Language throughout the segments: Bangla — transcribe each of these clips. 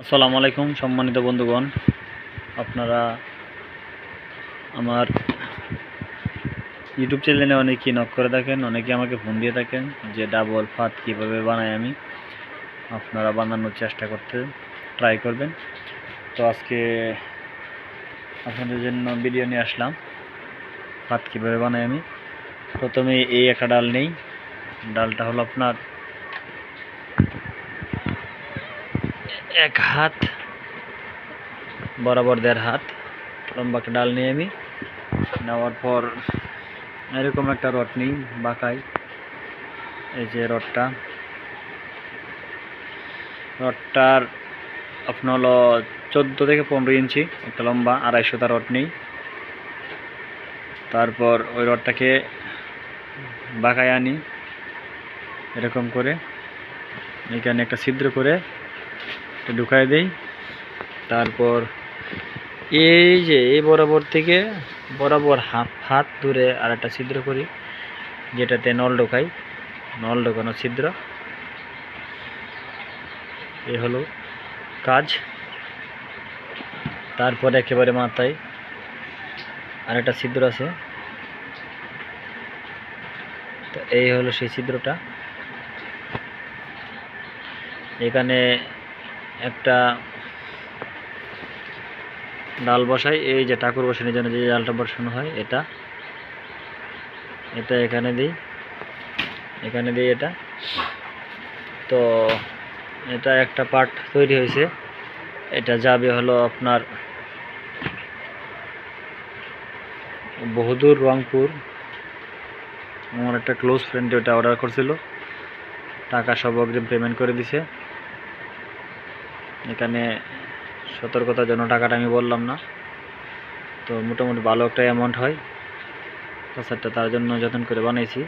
আসসালামু আলাইকুম সম্মানিত বন্ধুগণ, আপনারা আমার ইউটিউব চ্যানেলে অনেকেই নক করে থাকেন, অনেকে আমাকে ফোন দিয়ে থাকেন যে ডাবল ফাত কীভাবে বানাই আমি। আপনারা বানানোর চেষ্টা করতে ট্রাই করবেন। তো আজকে আপনাদের জন্য ভিডিও নিয়ে আসলাম ফাত কীভাবে বানাই আমি। প্রথমে এই একটা ডাল নেই, ডালটা হলো আপনার 1 হাত বরাবর 1.5 হাত লম্বা একটা ডাল নিয়ে আমি নেওয়ার পর এরকম একটা রড নিই বাঁকাই। এই যে রডটার আপনার হলো 14 থেকে 15 ইঞ্চি একটা লম্বা 250টা রড নিই। তারপর ওই রডটাকে বাঁকায় আনি এরকম করে, এখানে একটা ছিদ্র করে ঢুকাই দেই। তারপর এই যে এই বরাবর থেকে বরাবর হাত দূরে আর একটা ছিদ্র করি, যেটাতে নল ঢোকাই, নল ঢোকানো ছিদ্র। এই হলো কাজ। তারপর একেবারে মাথায় আর একটা ছিদ্র আছে, তো এই হলো সেই ছিদ্রটা। এখানে একটা ডাল বসাই, এই যে ঠাকুর বসানোর জন্য যে ডালটা বসানো হয় এটা এখানে দিই, এটা। তো এটা একটা পার্ট তৈরি হয়েছে, এটা যাবে হলো আপনার বহুদূর রংপুর। আমার একটা ক্লোজ ফ্রেন্ড ওটা অর্ডার করছিল, টাকা সব অগ্রিম পেমেন্ট করে দিছে। এখানে সতর্কতার জন্য টাকাটা আমি বললাম না, তো মোটামুটি ভালো একটা অ্যামাউন্ট হয়। কাছারটা তার জন্য যত্ন করে বানাইছি।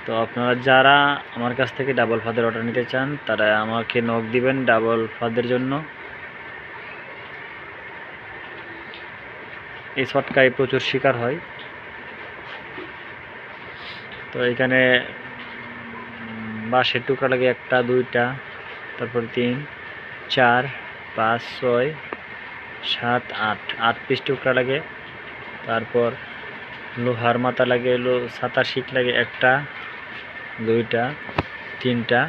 তো আপনারা যারা আমার কাছ থেকে ডাবল ফাদের অর্ডার নিতে চান তারা আমাকে নক দিবেন ডাবল ফাদের জন্য। এই ছটকায় প্রচুর শিকার হয়। তো এখানে বাঁশের টুকরা লাগে 1টা 2টা, তারপর 3 4 5 6 7 8 পিস টুকরা লাগে। তারপর লোহার মাথা লাগে, ছাতার শিক লাগে 1টা 2টা 3টা,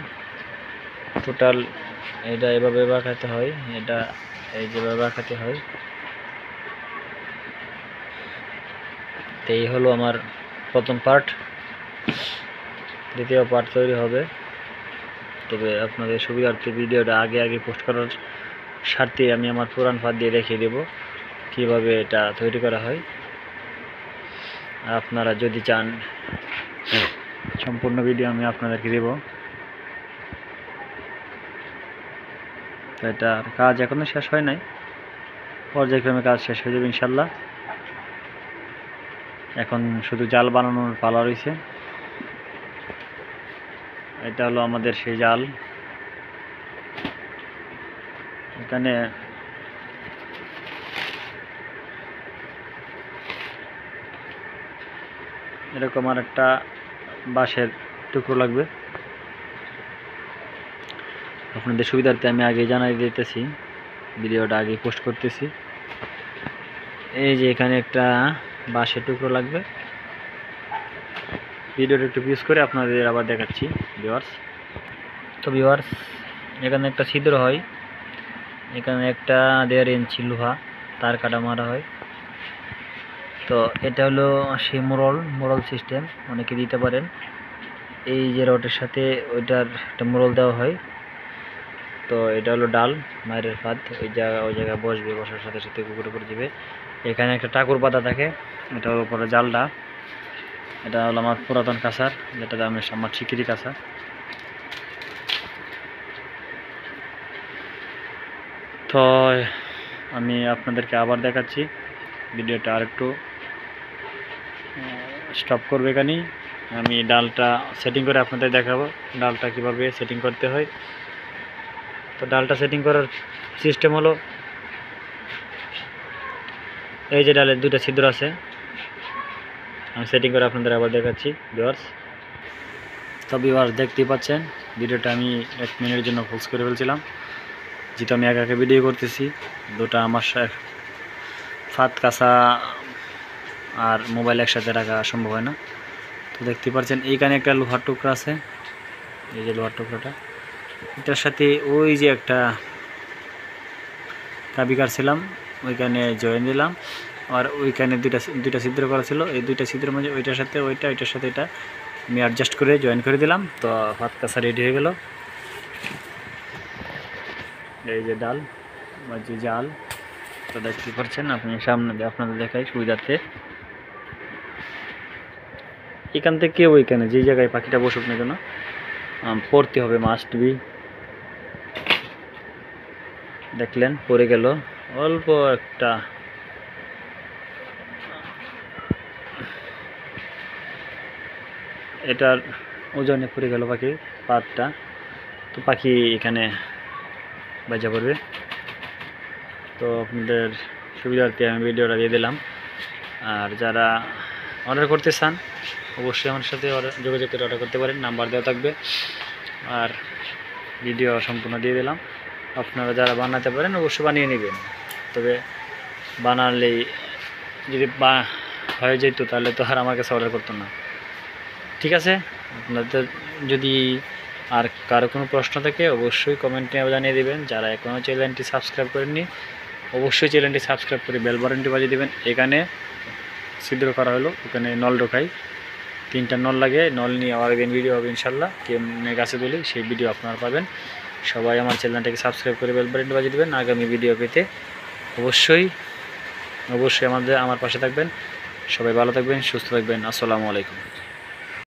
টোটাল এটা এভাবে বাঁকাতে হয়, এটা এই যেভাবে বাঁকাতে হয়। তো এই হলো আমার প্রথম পার্ট। দ্বিতীয় পার্ট তৈরি হবে, তবে আপনাদের সুবিধার্থে ভিডিওটা আগে পোস্ট করার স্বার্থে আমি আমার পুরান ফাঁদ দিয়ে দেখিয়ে দেব কিভাবে এটা তৈরি করা হয়। আর আপনারা যদি চান সম্পূর্ণ ভিডিও আমি আপনাদেরকে দেব। তো এটার কাজ এখনো শেষ হয় নাই, পর্যায়ক্রমে কাজ শেষ হয়ে যাবে ইনশাল্লাহ। এখন শুধু জাল বানানোর পালা রয়েছে। এটা হলো আমাদের সেই জাল। এখানে এরকম আর একটা বাঁশের টুকরো লাগবে। আপনাদের সুবিধার্থে আমি আগে জানাই দিতেছি, ভিডিওটা আগে পোস্ট করতেছি। এই যে এখানে একটা বাঁশের টুকরো লাগবে। ভিডিওটা একটু পিউজ করে আপনাদের আবার দেখাচ্ছি ভিউয়ার্স। তো ভিউয়ার্স, এখানে একটা ছিদ্র হয়, এখানে একটা 1.5 ইঞ্চি লোহা তার কাটা মারা হয়। তো এটা হলো সেই মোড়ল সিস্টেম, অনেকে দিতে পারেন। এই যে রডের সাথে ওইটার একটা মোড়ল দেওয়া হয়। তো এটা হলো ডাল মায়ের ফাঁদ, ওই জায়গায় বসবে, বসার সাথে সাথে কুকুরে করে দিবে। এখানে একটা ঠাকুর পাতা থাকে, এটা হলো পরে জালটা। এটা হলো আমার পুরাতন কাঁসার, যেটা আমার শিকিরি কাঁসা। তো আমি আপনাদেরকে আবার দেখাচ্ছি, ভিডিওটা আরেকটু স্টপ করবে। এখানে আমি ডালটা সেটিং করে আপনাদের দেখাবো ডালটা কিভাবে সেটিং করতে হয়। তো ডালটা সেটিং করার সিস্টেম হলো, এই যে ডালের 2টা ছিদ্র আছে, আমি সেটিং করে আপনাদের আবার দেখাচ্ছি ভিউয়ার্স। তো ভিউয়ার্স দেখতেই পাচ্ছেন, ভিডিওটা আমি 1 মিনিটের জন্য পজ করে ফেলছিলাম। যেহেতু আমি একা ভিডিও করতেছি, দুটা আমার ফাত কাঁচা আর মোবাইল একসাথে রাখা সম্ভব হয় না। তো দেখতে পাচ্ছেন এইখানে একটা লোহার টুকরা আছে, এই যে লোহার টুকরাটা, এটার সাথে ওই যে একটা কাবি কাটছিলাম ওইখানে জয়েন দিলাম। আর ওইখানে দুইটা ছিদ্র করা ছিল, এই দুইটা ছিদ্রের মধ্যে ওইটার সাথে ওইটার সাথে এটা আমি অ্যাডজাস্ট করে জয়েন করে দিলাম। তো হাত কাঁচা রেডি হয়ে গেল। এই যে ডাল বা যে জাল, তো দেখতে পাচ্ছেন আপনি সামনে আপনাদের দেখাই সুবিধার্থে। এখান থেকে ওইখানে যে জায়গায় পাখিটা বসুক না কেন পড়তে হবে, মাস্ট বি। দেখলেন পড়ে গেল অল্প একটা, এটার ওজনে পড়ে গেল পাখির পাতটা। তো পাখি এখানে বাজা পড়বে। তো আপনাদের সুবিধার্থে আমি ভিডিওটা দিয়ে দিলাম। আর যারা অর্ডার করতে চান অবশ্যই আমার সাথে যোগাযোগ করে অর্ডার করতে পারেন, নাম্বার দেওয়া থাকবে। আর ভিডিও সম্পূর্ণ দিয়ে দিলাম। আপনারা যারা বানাতে পারেন অবশ্যই বানিয়ে নেবেন, তবে বানালেই যদি হয়ে যেত তাহলে তো আর আমার কাছে অর্ডার করতো না। ঠিক আছে, আপনাদের যদি আর কারো কোনো প্রশ্ন থাকে অবশ্যই কমেন্টে জানিয়ে দেবেন। যারা এখনও চ্যানেলটি সাবস্ক্রাইব করেননি অবশ্যই চ্যানেলটি সাবস্ক্রাইব করে বেল বাটনটি বাজিয়ে দেবেন। এখানে ছিদ্র করা হলো, ওখানে নল ঢোকাই, 3টা নল লাগে, নল নিয়ে আবার ভিডিও হবে ইনশাল্লাহ, কেমনে গাছে তুলি সেই ভিডিও আপনারা পাবেন। সবাই আমার চ্যানেলটাকে সাবস্ক্রাইব করে বেল বাটনটি বাজিয়ে দেবেন আগামী ভিডিও পেতে। অবশ্যই আমার পাশে থাকবেন। সবাই ভালো থাকবেন, সুস্থ থাকবেন। আসসালামু আলাইকুম।